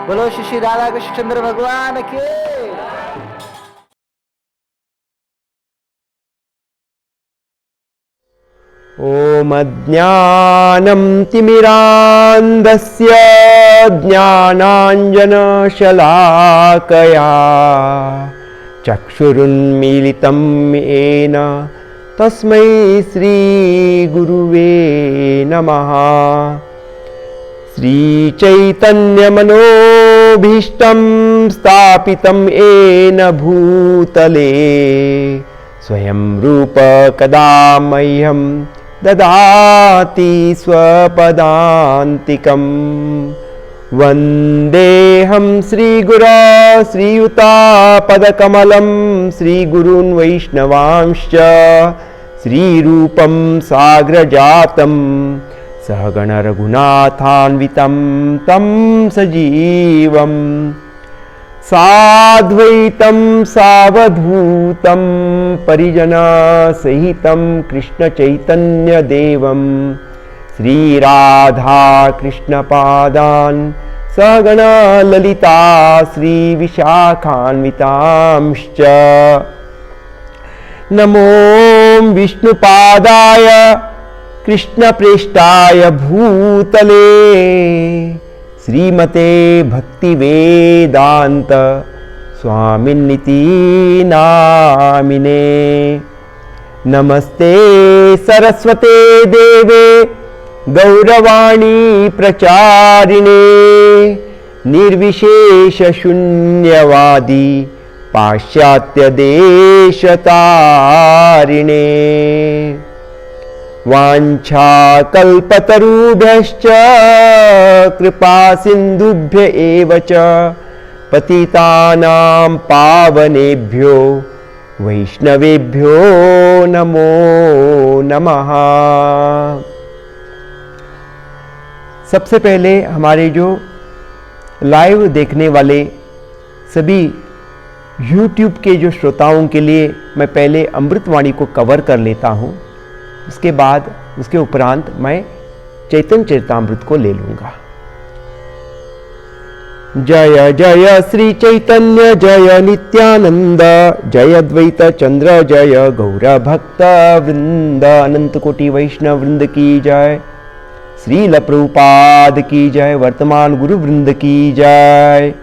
बोलो श्री श्री राधा कृष्ण चंद्र भगवान के। ओम अज्ञानं तिमिरान्धस्य ज्ञानाञ्जनशलाकया चक्षुरुन्मीलितं येन तस्मै श्रीगुरुवे नमः। श्रीचैतन्यमनोभीष्टं स्थापितं येन भूतले स्वयं रूप कदा मह्यं ददाति स्वपदान्तिकं। वन्देऽहं श्रीगुरो श्रीयुतापदकमलं श्रीगुरून् वैष्णवांश्च श्रीरूपं साग्रजातं सहगण रघुनाथान्वितं तं सजीवं साद्वैतं सावधूतं परिजनसहितं कृष्णचैतन्यदेवं श्रीराधा कृष्णपादान् सहगण ललिता श्रीविशाखान्वितांश्च। नमो विष्णुपादाय कृष्णप्रेष्ठाय भूतले श्रीमते भक्तिवेदांत स्वामिन्निति नामिने। नमस्ते सरस्वते देवे गौरवाणी प्रचारिणे निर्विशेष शून्यवादी पाश्चात्य देशतारिणे। वाञ्छाकल्पतरुभ्यश्च कृपा सिन्धुभ्य एव च पतितानां पावनेभ्यो वैष्णवेभ्यो नमो नमः। सबसे पहले हमारे जो लाइव देखने वाले सभी YouTube के जो श्रोताओं के लिए मैं पहले अमृतवाणी को कवर कर लेता हूँ, उसके बाद उसके उपरांत मैं चैतन्य चरितामृत को ले लूंगा। जय जय श्री चैतन्य जय नित्यानंद जय द्वैत चंद्र जय गौर भक्त वृंद। अनंत कोटि वैष्णव वृंद की जय। श्रील प्रभुपाद की जय। वर्तमान गुरु वृंद की जय।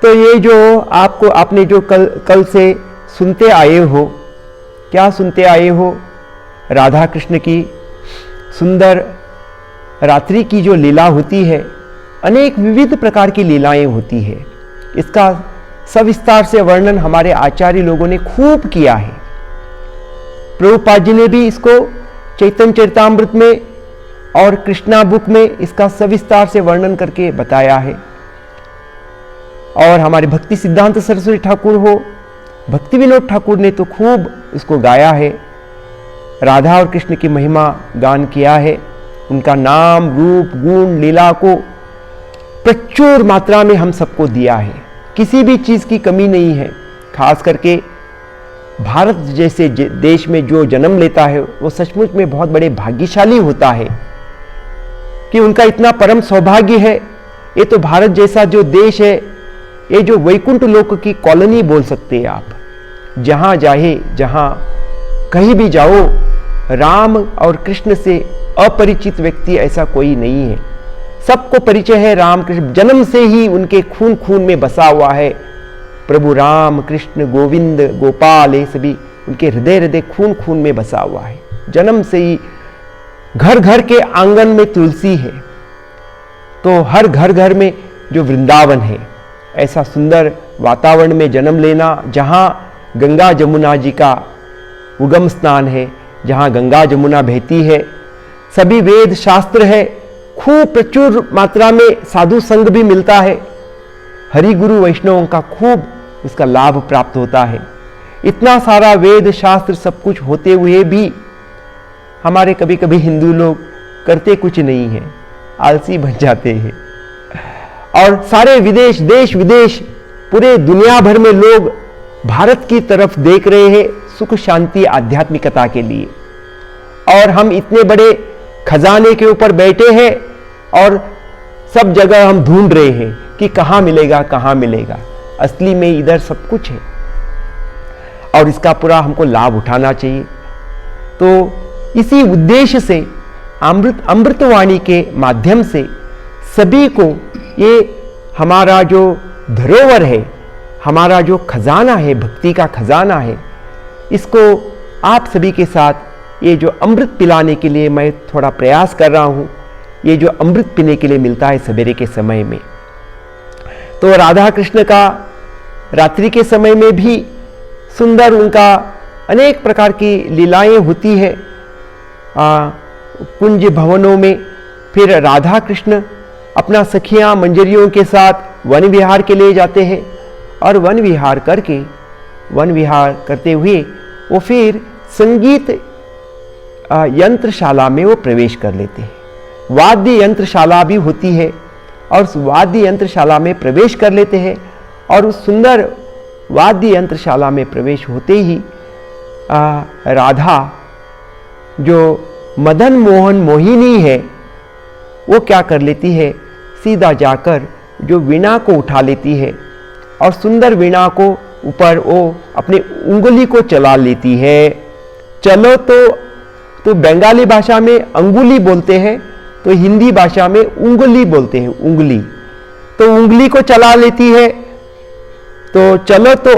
तो ये जो आपने जो कल से सुनते आए हो, क्या सुनते आए हो? राधा कृष्ण की सुंदर रात्रि की जो लीला होती है, अनेक विविध प्रकार की लीलाएं होती है। इसका सविस्तार से वर्णन हमारे आचार्य लोगों ने खूब किया है। प्रभुपाद जी ने भी इसको चैतन्य चरितामृत में और कृष्णा बुक में इसका सविस्तार से वर्णन करके बताया है। और हमारे भक्ति सिद्धांत सरस्वती ठाकुर हो, भक्ति विनोद ठाकुर ने तो खूब इसको गाया है। राधा और कृष्ण की महिमा गान किया है। उनका नाम रूप गुण लीला को प्रचुर मात्रा में हम सबको दिया है। किसी भी चीज़ की कमी नहीं है। खास करके भारत जैसे देश में जो जन्म लेता है वो सचमुच में बहुत बड़े भाग्यशाली होता है कि उनका इतना परम सौभाग्य है। ये तो भारत जैसा जो देश है, ये जो वैकुंठ लोक की कॉलोनी बोल सकते हैं आप। जहां जाए, जहां कहीं भी जाओ, राम और कृष्ण से अपरिचित व्यक्ति ऐसा कोई नहीं है। सबको परिचय है राम कृष्ण। जन्म से ही उनके खून खून में बसा हुआ है। प्रभु राम कृष्ण गोविंद गोपाल, ये सभी उनके हृदय हृदय खून खून में बसा हुआ है। जन्म से ही घर घर के आंगन में तुलसी है, तो हर घर घर में जो वृंदावन है। ऐसा सुंदर वातावरण में जन्म लेना, जहाँ गंगा जमुना जी का उगम स्थान है, जहाँ गंगा जमुना बहती है, सभी वेद शास्त्र है, खूब प्रचुर मात्रा में साधु संग भी मिलता है। हरि गुरु वैष्णवों का खूब इसका लाभ प्राप्त होता है। इतना सारा वेद शास्त्र सब कुछ होते हुए भी हमारे कभी कभी हिंदू लोग करते कुछ नहीं है, आलसी बन जाते हैं। और सारे विदेश, देश विदेश, पूरे दुनिया भर में लोग भारत की तरफ देख रहे हैं सुख शांति आध्यात्मिकता के लिए। और हम इतने बड़े खजाने के ऊपर बैठे हैं और सब जगह हम ढूंढ रहे हैं कि कहां मिलेगा, कहां मिलेगा। असली में इधर सब कुछ है और इसका पूरा हमको लाभ उठाना चाहिए। तो इसी उद्देश्य से अमृतवाणी के माध्यम से सभी को ये हमारा जो धरोहर है, हमारा जो खजाना है, भक्ति का खजाना है, इसको आप सभी के साथ ये जो अमृत पिलाने के लिए मैं थोड़ा प्रयास कर रहा हूँ, ये जो अमृत पीने के लिए मिलता है सवेरे के समय में। तो राधा कृष्ण का रात्रि के समय में भी सुंदर उनका अनेक प्रकार की लीलाएं होती है कुंज भवनों में। फिर राधा कृष्ण अपना सखियां मंजरियों के साथ वन विहार के लिए जाते हैं और वन विहार करते हुए वो फिर संगीत यंत्रशाला में वो प्रवेश कर लेते हैं। वाद्य यंत्रशाला भी होती है और उस वाद्य यंत्रशाला में प्रवेश कर लेते हैं और उस सुंदर वाद्य यंत्रशाला में प्रवेश होते ही राधा जो मदन मोहन मोहिनी है वो क्या कर लेती है, सीधा जाकर जो वीणा को उठा लेती है और सुंदर वीणा को ऊपर वो अपनी उंगली को चला लेती है। चलो तो बंगाली भाषा में अंगुली बोलते हैं, तो हिंदी भाषा में उंगली बोलते हैं, उंगली। तो उंगली को चला लेती है। तो चलो तो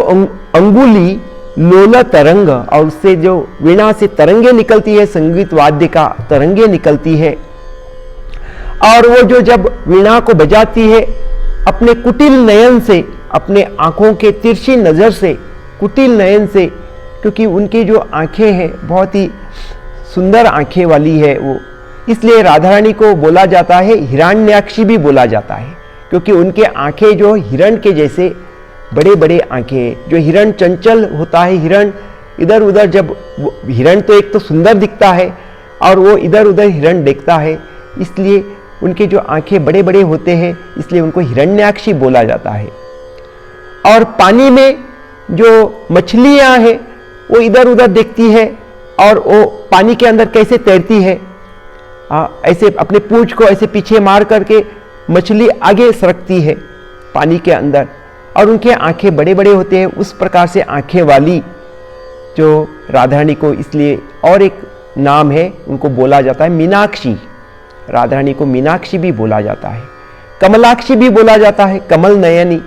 अंगुली लोला तरंग, और उससे जो वीणा से तरंगे निकलती है, संगीत वाद्य का तरंगे निकलती है। और वो जो जब वीणा को बजाती है अपने कुटिल नयन से, अपने आंखों के तिरछी नजर से, कुटिल नयन से, क्योंकि उनकी जो आंखें हैं बहुत ही सुंदर आंखें वाली है वो, इसलिए राधा रानी को बोला जाता है हिरण्याक्षी भी बोला जाता है, क्योंकि उनके आंखें जो हिरण के जैसे बड़े बड़े आंखें, जो हिरण चंचल होता है, हिरण इधर उधर, जब हिरण तो एक तो सुंदर दिखता है और वो इधर उधर हिरण देखता है, इसलिए उनके जो आंखें बड़े बड़े होते हैं, इसलिए उनको हिरण्याक्षी बोला जाता है। और पानी में जो मछलियां हैं वो इधर उधर देखती है और वो पानी के अंदर कैसे तैरती है, ऐसे अपने पूंछ को ऐसे पीछे मार करके मछली आगे सरकती है पानी के अंदर, और उनके आंखें बड़े बड़े होते हैं। उस प्रकार से आंखें वाली जो राधा रानी को, इसलिए और एक नाम है, उनको बोला जाता है मीनाक्षी। राधा रानी को मीनाक्षी भी बोला जाता है, कमलाक्षी भी बोला जाता है, कमल नयनी,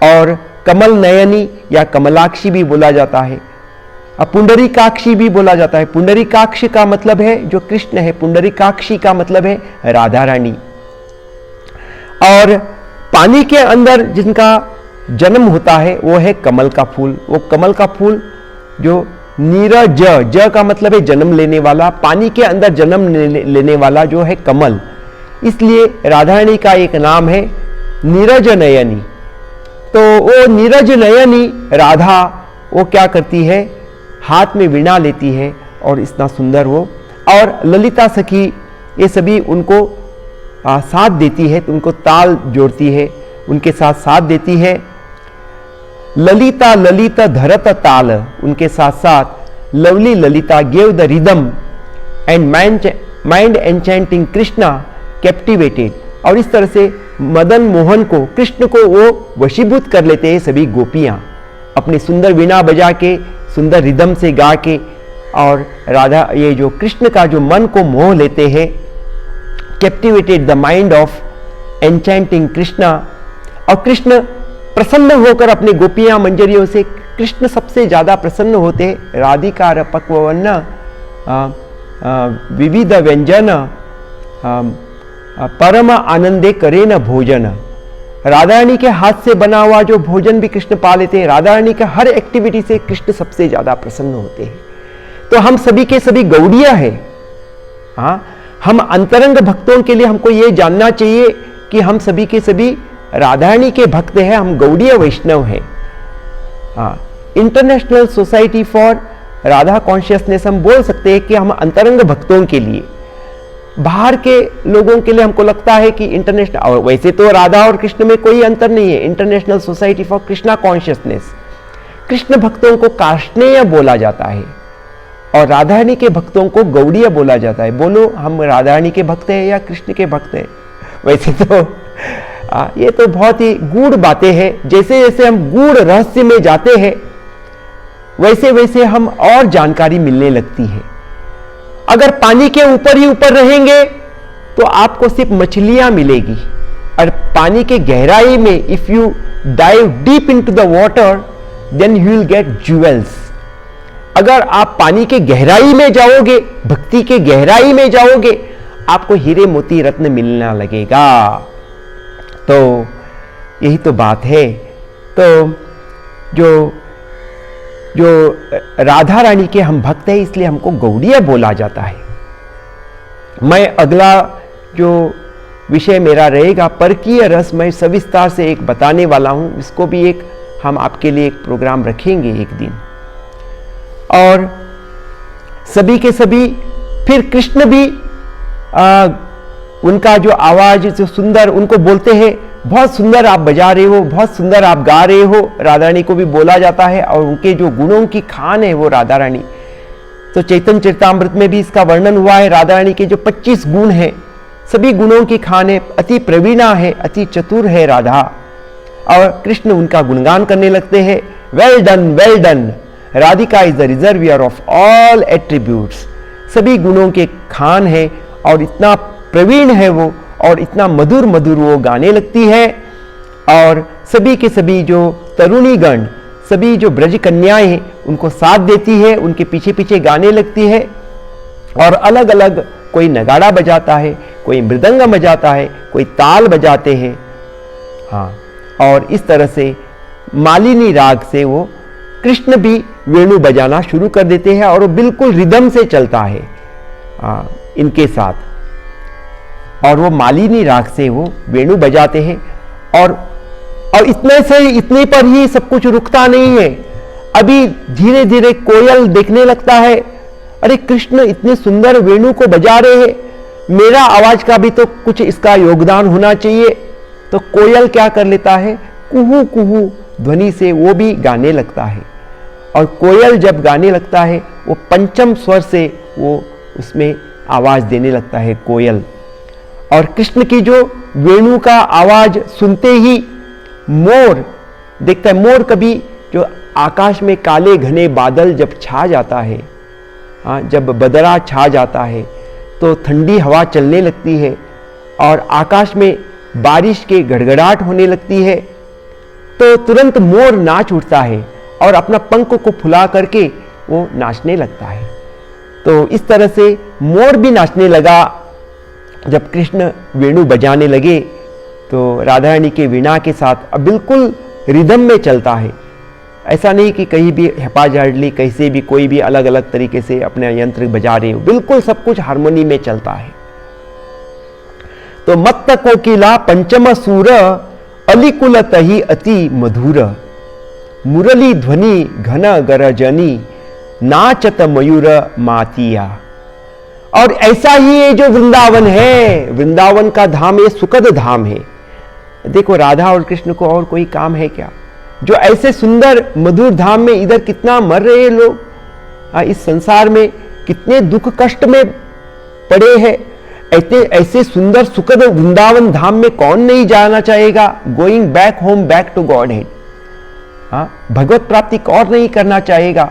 और कमल नयनी या कमलाक्षी भी बोला जाता है। पुंडरीकाक्षी भी बोला जाता है। पुंडरीकाक्ष का मतलब है जो कृष्ण है, पुंडरीकाक्षी का मतलब है राधा रानी। और पानी के अंदर जिनका जन्म होता है वो है कमल का फूल। वो कमल का फूल जो नीरज, ज का मतलब है जन्म लेने वाला, पानी के अंदर जन्म लेने वाला जो है कमल, इसलिए राधा रानी का एक नाम है नीरज नयनी। तो वो नीरज नयनी राधा वो क्या करती है, हाथ में वीणा लेती है और इतना सुंदर वो, और ललिता सखी ये सभी उनको साथ देती है, तो उनको ताल जोड़ती है, उनके साथ साथ देती है। ललिता ललिता धरत ताल, उनके साथ साथ lovely Lalita gave the rhythm and mind enchanting Krishna captivated. और इस तरह से मदन मोहन को, कृष्ण को वो वशीभूत कर लेते हैं सभी गोपियां अपनी सुंदर वीणा बजा के, सुंदर रिदम से गा के, और राधा ये जो कृष्ण का जो मन को मोह लेते हैं, captivated the mind of enchanting Krishna. और कृष्ण प्रसन्न होकर अपने गोपियां मंजरियों से, कृष्ण सबसे ज्यादा प्रसन्न होते हैं। राधिकार पक्वन्न विविध व्यंजन परम आनंदे करे न भोजन। राधा रानी के हाथ से बना हुआ जो भोजन भी कृष्ण पा लेते हैं। राधा रानी का हर एक्टिविटी से कृष्ण सबसे ज्यादा प्रसन्न होते हैं। तो हम सभी के सभी गौड़िया है। हाँ, हम अंतरंग भक्तों के लिए हमको ये जानना चाहिए कि हम सभी के सभी राधा रानी के भक्त हैं, हम गौड़ीय वैष्णव हैं। हाँ, international society for Radha consciousness हम बोल सकते हैं कि हम अंतरंग भक्तों के लिए। बाहर के लोगों के लिए हमको लगता है कि इंटरनेशनल, और वैसे तो राधा और कृष्ण में कोई अंतर नहीं है। International society for Krishna consciousness, Krishna भक्तों को कार्ष्णेय बोला जाता है। और राधा रानी के भक्तों को गौड़िया बोला जाता है। बोलो हम राधा रानी के भक्त हैं या कृष्ण के भक्त हैं? वैसे तो ये तो बहुत ही गूढ़ बातें हैं। जैसे जैसे हम गूढ़ रहस्य में जाते हैं वैसे वैसे हम और जानकारी मिलने लगती है। अगर पानी के ऊपर ही ऊपर रहेंगे तो आपको सिर्फ मछलियां मिलेगी, और पानी के गहराई में if you dive deep into the water then you will get jewels. अगर आप पानी के गहराई में जाओगे, भक्ति के गहराई में जाओगे, आपको हीरे मोती रत्न मिलना लगेगा। तो यही तो बात है। तो जो राधा रानी के हम भक्त हैं इसलिए हमको गौड़िया बोला जाता है। मैं अगला जो विषय मेरा रहेगा परकीय रस, मैं सविस्तार से एक बताने वाला हूं। इसको भी एक हम आपके लिए एक प्रोग्राम रखेंगे एक दिन। और सभी के सभी फिर कृष्ण भी उनका जो आवाज जो सुंदर, उनको बोलते हैं बहुत सुंदर आप बजा रहे हो, बहुत सुंदर आप गा रहे हो। राधा रानी को भी बोला जाता है, और उनके जो गुणों की खान है वो राधा रानी। तो चैतन्य चरितामृत में भी इसका वर्णन हुआ है। राधा रानी के जो 25 गुण हैं, सभी गुणों की खान है, अति प्रवीणा है, अति चतुर है राधा। और कृष्ण उनका गुणगान करने लगते हैं, well done well done, Radhika is the reservoir of all attributes. सभी गुणों के खान है और इतना प्रवीण है वो, और इतना मधुर मधुर वो गाने लगती है। और सभी के सभी जो तरुणी गण, सभी जो ब्रज कन्याएं हैं उनको साथ देती है, उनके पीछे पीछे गाने लगती है। और अलग अलग कोई नगाड़ा बजाता है, कोई मृदंग बजाता है, कोई ताल बजाते हैं। हाँ, और इस तरह से मालिनी राग से वो कृष्ण भी वेणु बजाना शुरू कर देते हैं, और वो बिल्कुल रिदम से चलता है इनके साथ। और वो मालिनी राग से वो वेणु बजाते हैं। और इतने पर ही सब कुछ रुकता नहीं है। अभी धीरे धीरे कोयल देखने लगता है, अरे कृष्ण इतने सुंदर वेणु को बजा रहे हैं, मेरा आवाज का भी तो कुछ इसका योगदान होना चाहिए। तो कोयल क्या कर लेता है, कुहू कुहू ध्वनि से वो भी गाने लगता है। और कोयल जब गाने लगता है वो पंचम स्वर से वो उसमें आवाज देने लगता है कोयल। और कृष्ण की जो वेणु का आवाज सुनते ही मोर देखता है। मोर कभी जो आकाश में काले घने बादल जब छा जाता है, जब बदरा छा जाता है तो ठंडी हवा चलने लगती है और आकाश में बारिश के गड़गड़ाहट होने लगती है, तो तुरंत मोर नाच उठता है और अपना पंख को फुला करके वो नाचने लगता है। तो इस तरह से मोर भी नाचने लगा जब कृष्ण वेणु बजाने लगे। तो राधा रानी के वीणा के साथ अब बिल्कुल रिदम में चलता है। ऐसा नहीं कि कहीं भी हैपाजार्डली कैसे भी कोई भी अलग अलग तरीके से अपने यंत्र बजा रहे हो, बिल्कुल सब कुछ हारमोनी में चलता है। तो मत्त कोकिला पंचम सूर अलिकुलतहि अति मधुर, मुरली ध्वनि घन गरजनी नाचत मयूर मातिया। और ऐसा ही ये जो वृंदावन है, वृंदावन का धाम ये सुखद धाम है। देखो राधा और कृष्ण को और कोई काम है क्या? जो ऐसे सुंदर मधुर धाम में इधर कितना मर रहे हैं लोग, इस संसार में कितने दुख कष्ट में पड़े हैं। ऐसे सुंदर सुखद वृंदावन धाम में कौन नहीं जाना चाहेगा? Going back home, back to godhead. भगवत प्राप्ति कौन नहीं करना चाहेगा?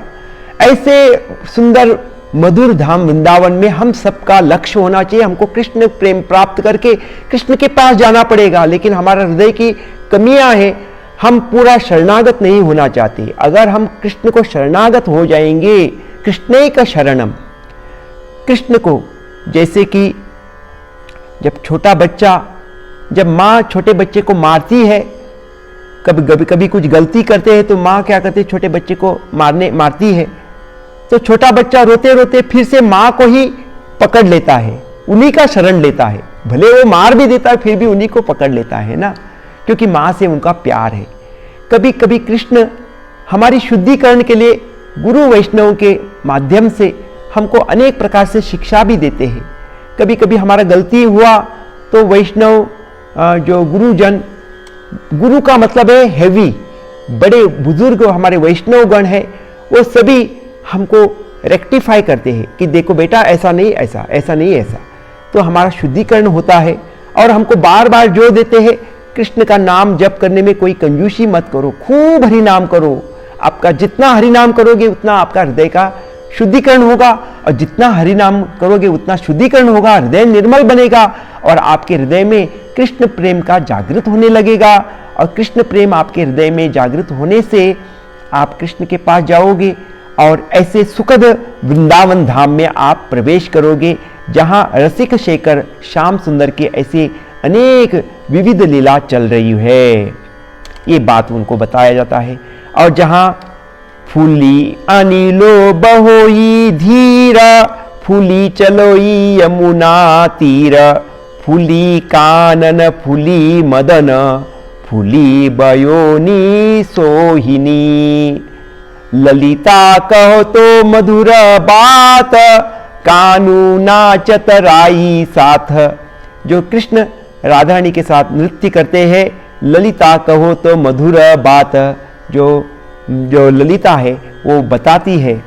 ऐसे सुंदर मधुर धाम वृंदावन में हम सबका लक्ष्य होना चाहिए। हमको कृष्ण प्रेम प्राप्त करके कृष्ण के पास जाना पड़ेगा। लेकिन हमारा हृदय की कमियां हैं, हम पूरा शरणागत नहीं होना चाहते। अगर हम कृष्ण को शरणागत हो जाएंगे, कृष्ण का शरणम, कृष्ण को, जैसे कि जब छोटा बच्चा, जब माँ छोटे बच्चे को मारती है, कभी कुछ गलती करते हैं तो माँ क्या करती है, छोटे बच्चे को मारती है। तो छोटा बच्चा रोते रोते फिर से माँ को ही पकड़ लेता है, उन्हीं का शरण लेता है। भले वो मार भी देता है फिर भी उन्हीं को पकड़ लेता है ना, क्योंकि माँ से उनका प्यार है। कभी कभी कृष्ण हमारी शुद्धिकरण के लिए गुरु वैष्णव के माध्यम से हमको अनेक प्रकार से शिक्षा भी देते हैं। कभी कभी हमारा गलती हुआ तो वैष्णव जो गुरुजन, गुरु का मतलब है हैवी, बड़े बुजुर्ग हमारे वैष्णव गण हैं, वो सभी हमको रेक्टिफाई करते हैं कि देखो बेटा ऐसा नहीं, ऐसा ऐसा नहीं, ऐसा, तो हमारा शुद्धिकरण होता है। और हमको बार बार जोर देते हैं कृष्ण का नाम जप करने में कोई कंजूसी मत करो, खूब हरि नाम करो। आपका जितना हरि नाम करोगे उतना आपका हृदय का शुद्धिकरण होगा, और जितना हरि नाम करोगे उतना शुद्धिकरण होगा, हृदय निर्मल बनेगा और आपके हृदय में कृष्ण प्रेम का जागृत होने लगेगा। और कृष्ण प्रेम आपके हृदय में जागृत होने से आप कृष्ण के पास जाओगे और ऐसे सुखद वृंदावन धाम में आप प्रवेश करोगे, जहां रसिक शेखर श्याम सुंदर के ऐसे अनेक विविध लीला चल रही है, ये बात उनको बताया जाता है। और जहां फूली अनिलो बहोई धीरा, फूली चलोई यमुना तीर, फूली कानन फूली मदन, फूली बयोनी सोहिनी, ललिता कहो तो मधुर बात, कानू नाचत राई साथ। जो कृष्ण राधा रानी के साथ नृत्य करते हैं, ललिता कहो तो मधुर बात, जो ललिता है वो बताती है।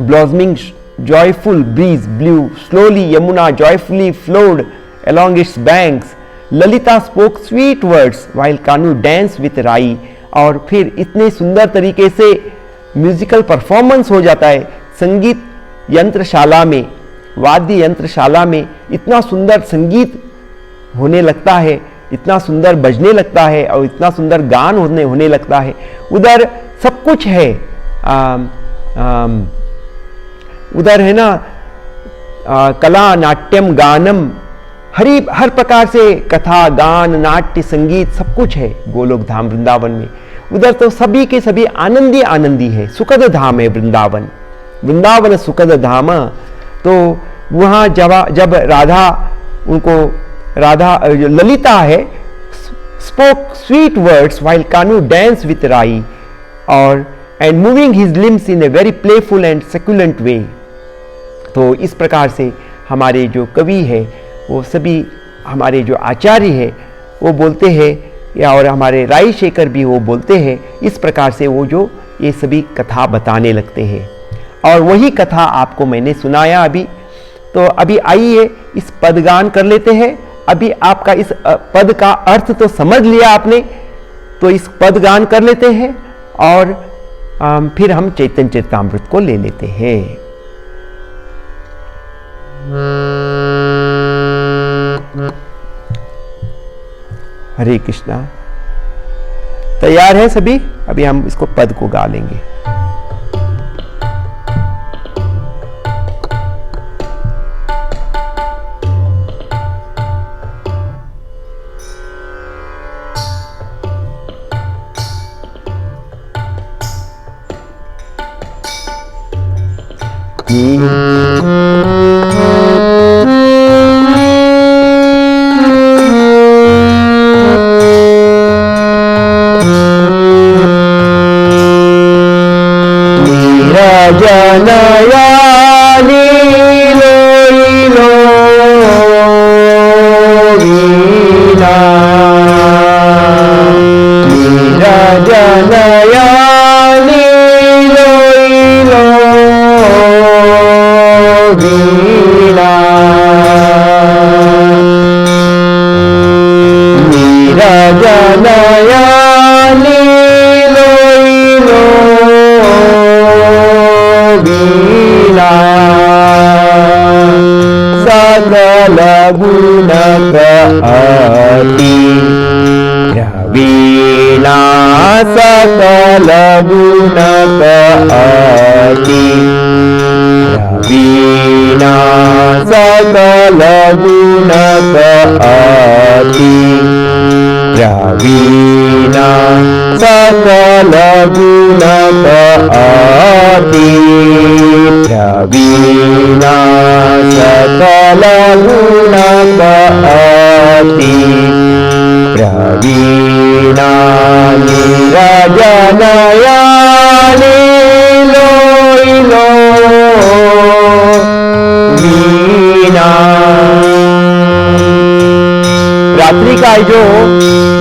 Blossoming joyful breeze blew slowly, Yamuna joyfully flowed along its banks, Lalita spoke sweet words while Kanu danced with Rai। और फिर इतने सुंदर तरीके से म्यूजिकल परफॉर्मेंस हो जाता है संगीत यंत्रशाला में, वाद्य यंत्रशाला में इतना सुंदर संगीत होने लगता है, इतना सुंदर बजने लगता है और इतना सुंदर गान होने लगता है। उधर सब कुछ है, उधर है ना कला नाट्यम गानम, हर प्रकार से कथा गान नाट्य संगीत सब कुछ है गोलोक धाम वृंदावन में। उधर तो सभी के सभी आनंदी आनंदी है, सुखद धाम है वृंदावन, वृंदावन सुखद धाम। तो वहाँ जब राधा ललिता है spoke sweet words while Kanu dance with Rai, और and moving his limbs in a very playful and succulent way. तो इस प्रकार से हमारे जो कवि है वो सभी, हमारे जो आचार्य है वो बोलते हैं, या और हमारे राई शेखर भी वो बोलते हैं, इस प्रकार से वो जो ये सभी कथा बताने लगते हैं। और वही कथा आपको मैंने सुनाया अभी। तो अभी आइए इस पदगान कर लेते हैं। अभी आपका इस पद का अर्थ तो समझ लिया आपने, तो इस पदगान कर लेते हैं और फिर हम चैतन्य चरितामृत को ले लेते हैं। हरे कृष्णा। तैयार है सभी? अभी हम इसको पद को गा लेंगे। रात्रि का जो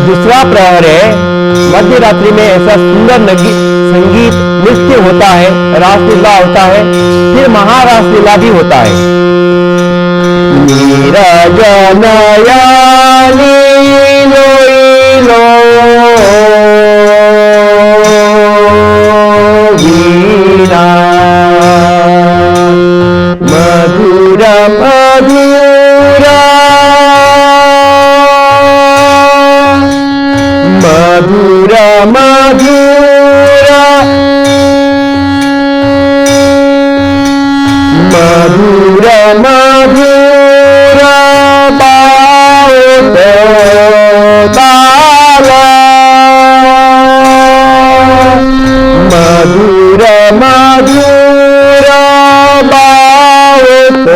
दूसरा प्रहर है मध्य रात्रि में ऐसा सुंदर संगीत नृत्य होता है, रासलीला होता है, फिर महारासलीला भी होता है। नीरजनया लीलो लो वीणा मधुर मधुरा मधुर मधुरा मधुर मधुरा बाउत ताला मधुर मधुरा बाउत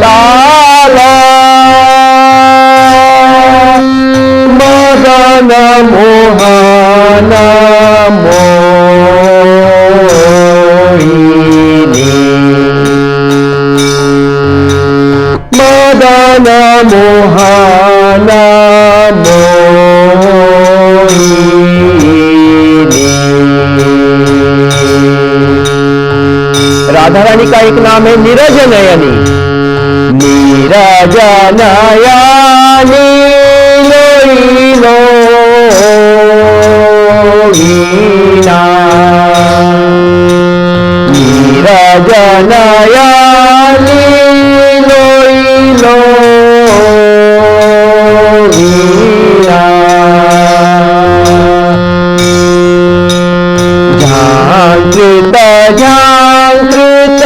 ताला मदन मोहन मोहिनी मदन मोहन मोहिनी। राधा रानी का एक नाम है नीरजनयनी। नीरजनयनी लो वीणा नीरजनयनी लो वीणा झांकृत झांकृत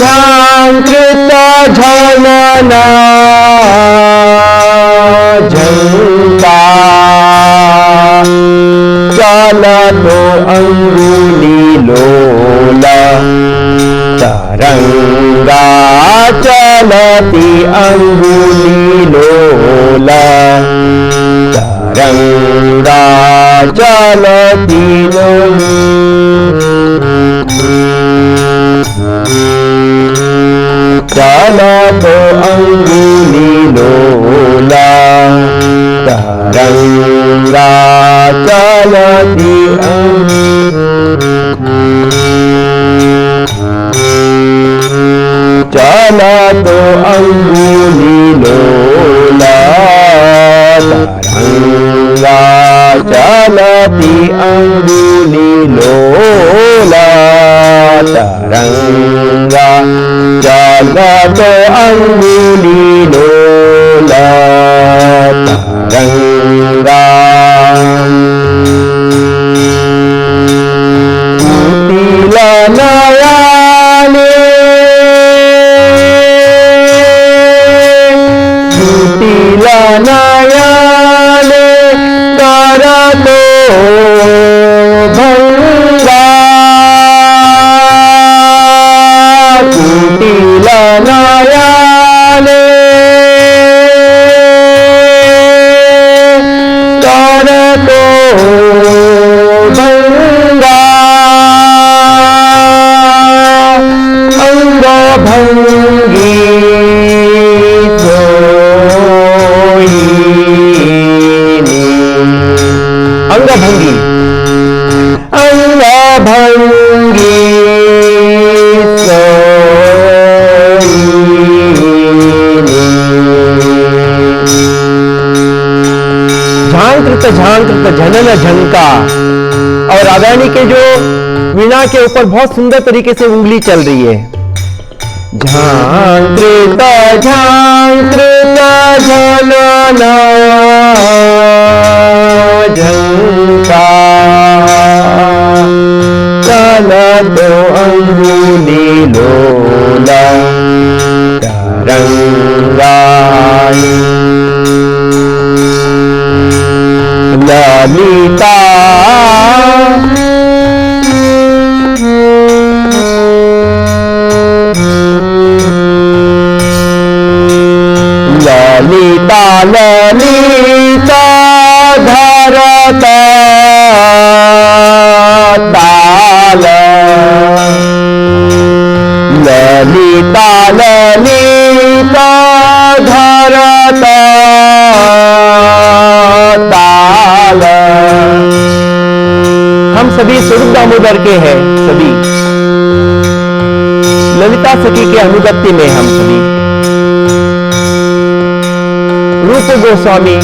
झांकृत झनना झंका चलतो अंगुली लोला तरंगा चलती अंगुली लोला तरंगा चलती चलतो अंगुली लोला तरंगा चलती चलतो अंगुली लोला तरंगा चलती अंगुली लोला तरंगा चलतो अंगुली लोला तरंगा कुटिल नयने कुटिल नयने करतो भंगा कुटिल नयने करतो भंगा अंग भंगी सोहिनी अंग भंगी अंग भंगी झांकृत झांकृत झनन झंका। और राधा रानी के जो वीणा के ऊपर बहुत सुंदर तरीके से उंगली चल रही है। झांकृत झांकृत झनन झंका चलतो अंगुली लोला तरंगा ललिता धरता ताल ललिता ललिता धरता ताल। हम सभी स्वरूप दामोदर के हैं, सभी ललिता सखी के अनुगत्य में हम सभी। रूप गोस्वामी,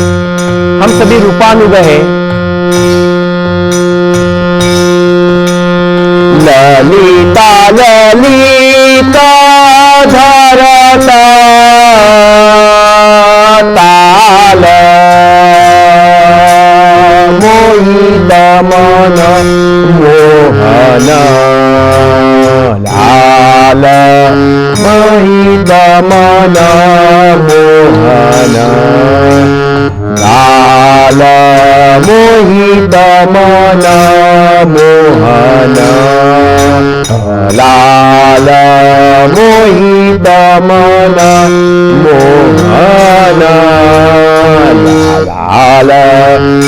हम सभी रूपानुग हैं। ललिता ललिता धरता ताल मोहित मन मोहन लाल मोहित मन मोहन लाल मोहित मन मोहन लाल मोहित मन मोहन लाल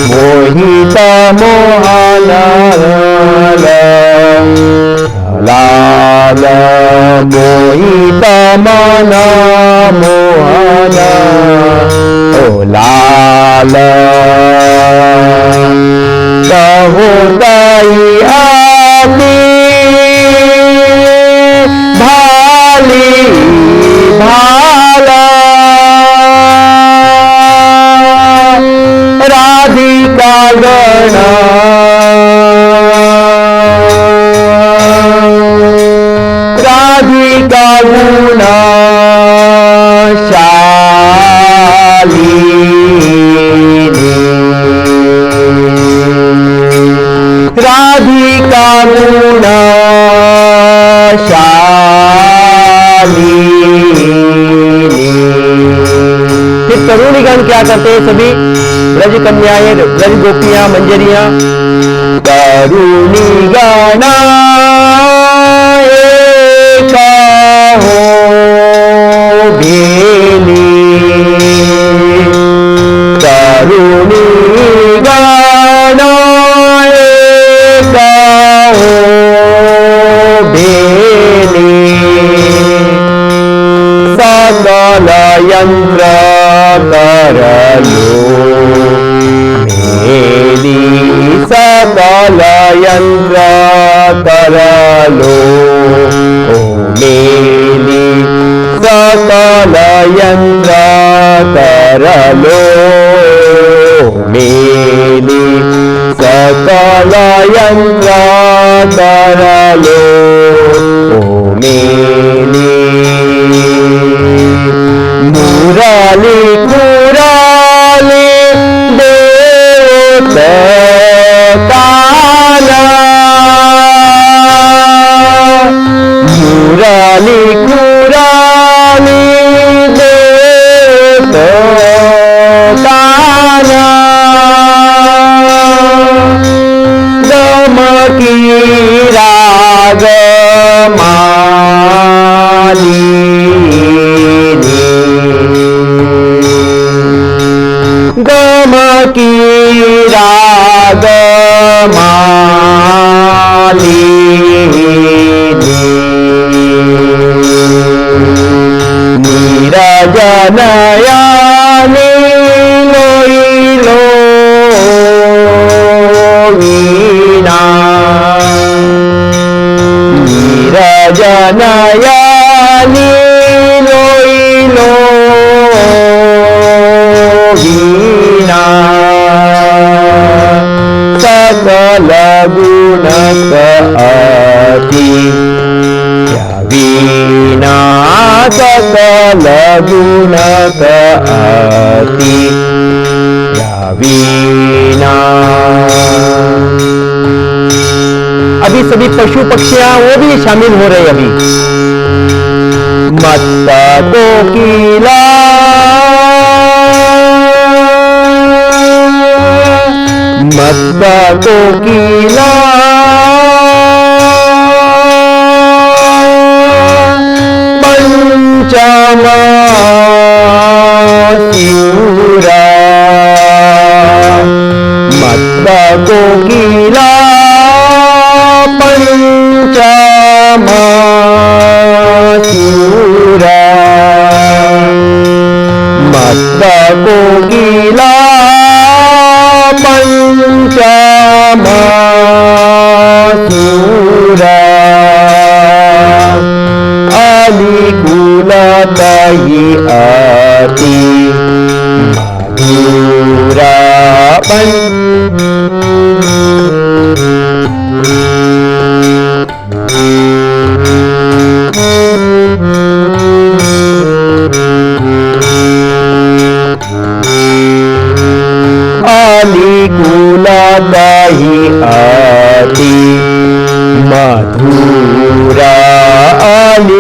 मोहित मोहन लाल मोहित मन मोहन ओ लाल कहो दई आती भाली भाला राधिका गण राधिका गुण राधिका गुण फिर तरुणीगण क्या करते हैं सभी? ब्रज कन्याएं, ब्रज गोपियां, मंजरियां। तरुणीगण हो भेली तरुणीगण हो भेली सकल यंत्र करलो मेली सकल यंत्र करलो ओ मेली सकल यंत्र करलो मेली सकल यंत्र करलो ओ मेली मुरली मुरली देवत काला मुरली मुरली देवत काला गमकी राग माली गमकी राग माली नीरजनयानी लोइलो वीणा नीरजनयानी लोइलो वीणा सकल गुण अति वीणा सकल गुण अति वीणा। अभी सभी पशु पक्षियां वो भी शामिल हो रहे अभी। मत्त कोकिला मत्त कोकिला पंचमा शिवरा लीला पंचमासुरा अलिकुलतहि अति मधुरा अलिकुलतहि अति मधुरा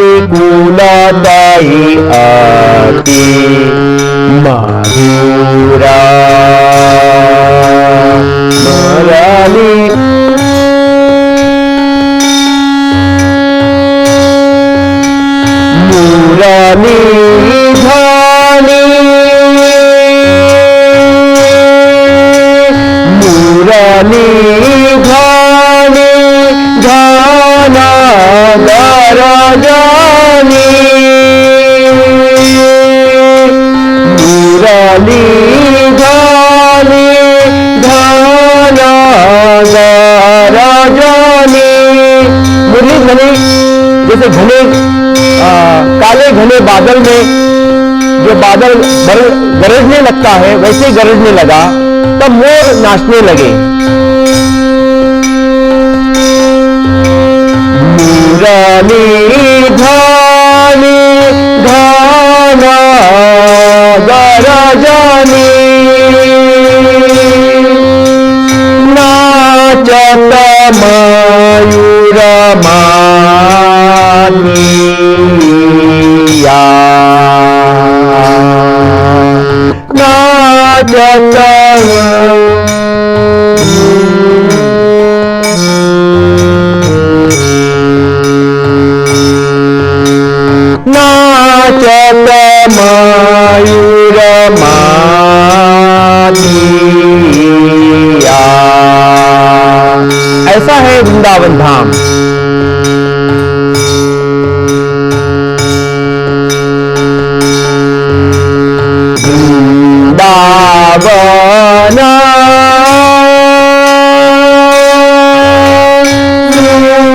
अलिकुलतहि अति मधुरा मुरली मुरली ध्वनि मुरली ध्वनि ध्याना गरजनी मुरली ध्वनि ध्याना गरजनी। मुरली ध्वनि जैसे घने काले घने बादल में जो बादल गरजने लगता है वैसे ही गरजने लगा, तब मोर नाचने लगे। मुरली ध्वनि ध्याना गरजनी नाचत मयूर मानिया नाचत नाचत मयूर मानिया। ऐसा है वृंदावन धाम। वृंदावन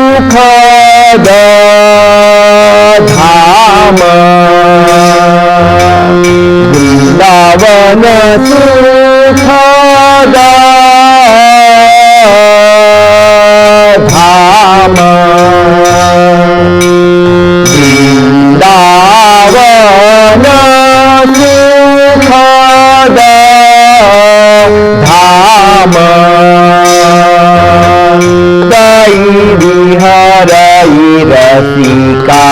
सुखद धाम वृंदावन सुखद धाम वृंदावन सुखद धाम कई विहरई रसिका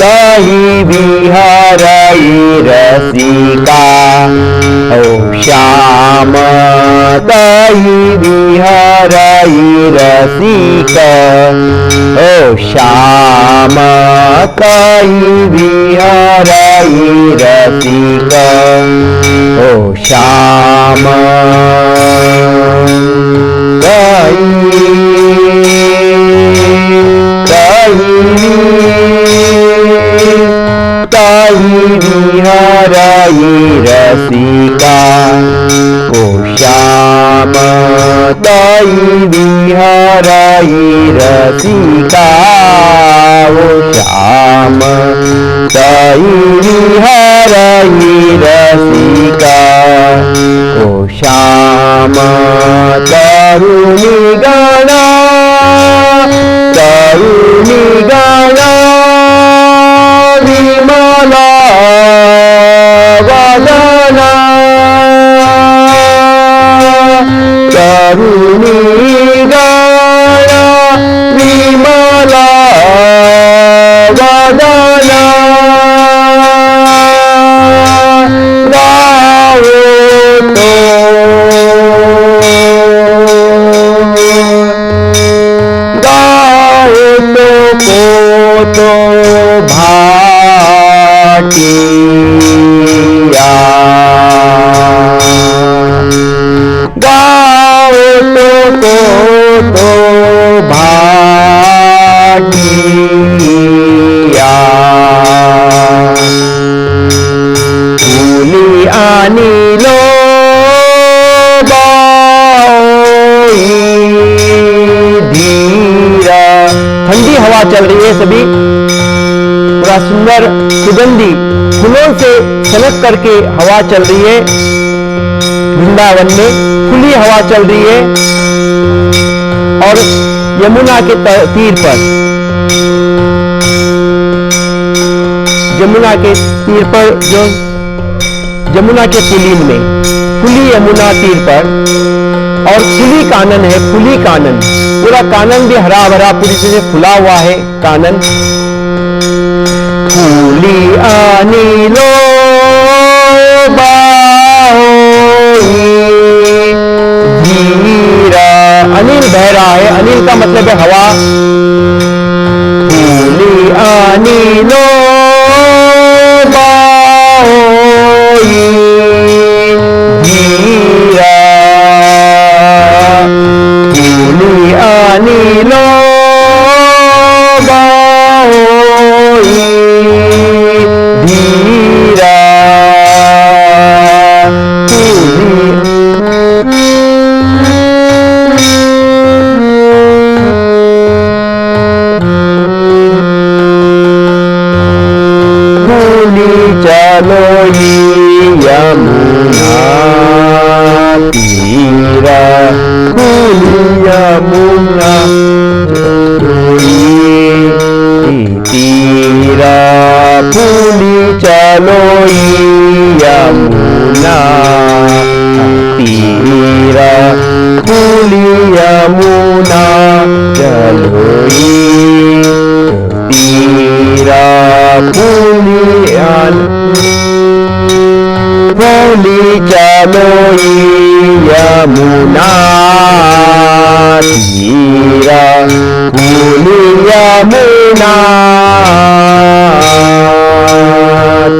कई विहरई रसिका ओ श्याम कई विहरई रसिका ओ श्याम कई विहरई रसिका ओ श्याम विहरई रसिका ओ श्याम कई विहरई रसिका ओ श्याम कई विहरई रसिका ओ श्याम करुणी गणा विमला वदना करुणी गणा विमला वदना तो भाटिया गाओ तो भाटिया सुंदर सुगंधी फूलों से सनक करके हवा चल रही है। वृंदावन में खुली हवा चल रही है और यमुना के तीर पर, यमुना के तीर पर, जो यमुना के पुलीन में, खुली यमुना तीर पर, और खुली कानन है, खुली कानन, पूरा कानन भी हरा भरा पूरी तरह से खुला हुआ है कानन। खुली अनिलो धीरा, अनिल बह रहा है, अनिल का मतलब है हवा। खुली अनिलो धीरा, खुली अनिलो धीरा, चलो यमुना तीरा, यमुना तीरा, फूली चलो यमुना तीरा, फूली यमुना चलो तीरा, फूली चलो यमुना तीरा, फूली यमुना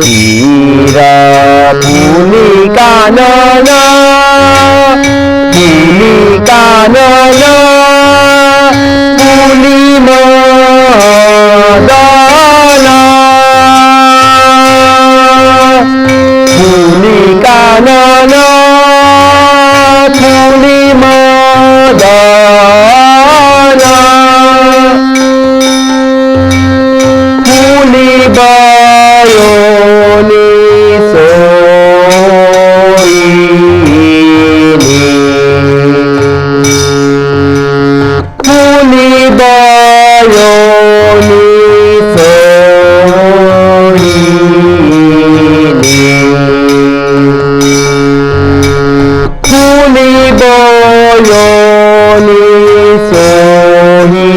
तीरा, फूली कानन, फूली कानन, फूली मदना, फूली कानन, फूली मदना, फूली बयोनी सोईनी, फूली बयोनी सोईनी, फूली बयोनी सोईनी।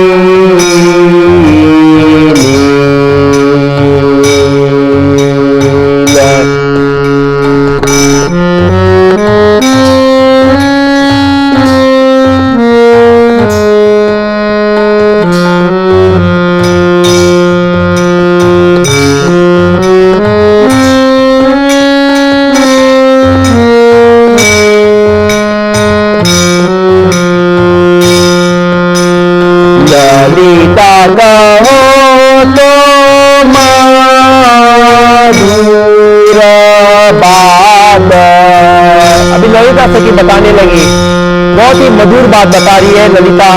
ललिता कहो तो मधुर बात, अभी ललिता सखी बताने लगी, बहुत ही मधुर बात बता रही है ललिता।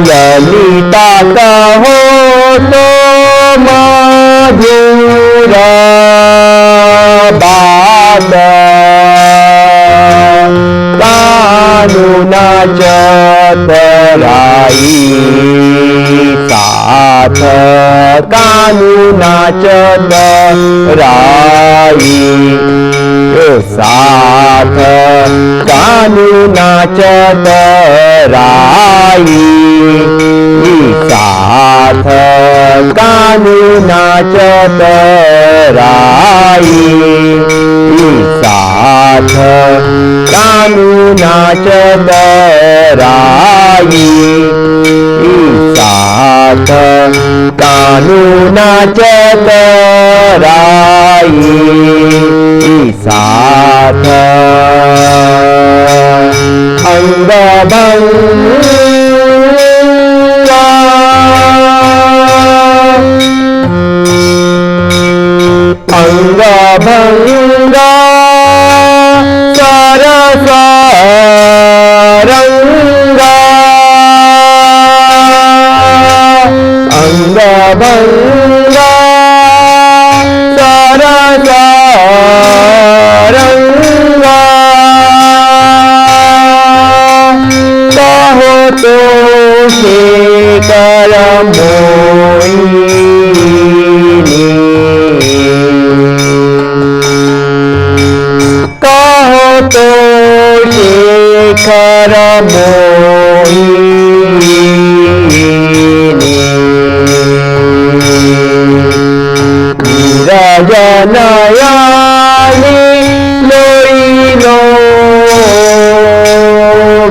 ललिता कहो तो मधुर बात, कानू नाचत राई साथ, कानू नाचत राई साथ, कानू नाचत राई साथ, कानू नाचत राई साथ, कानू नाचत राई साथ, कानू नाचत राई साथ, अंग भंगा अंग भंगा शेखर मोहिनी कहो तो शेखर मोहिनी राजनयानी लोइलो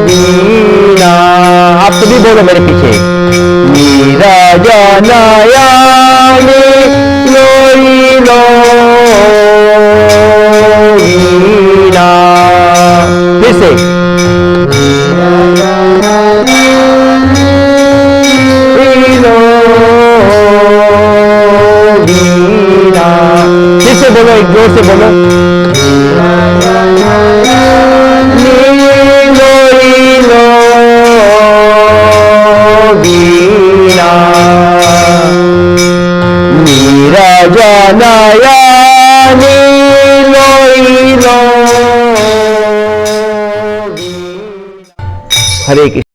वीणा। आप सभी बोलो मेरे पीछे, राजनयानी लोइलो वीणा। फिर से फिर से बोलो, एक जोर से बोलो, नीलो नीलो वीणा नीरजनया नीलो नीलो। हरे कृष्ण।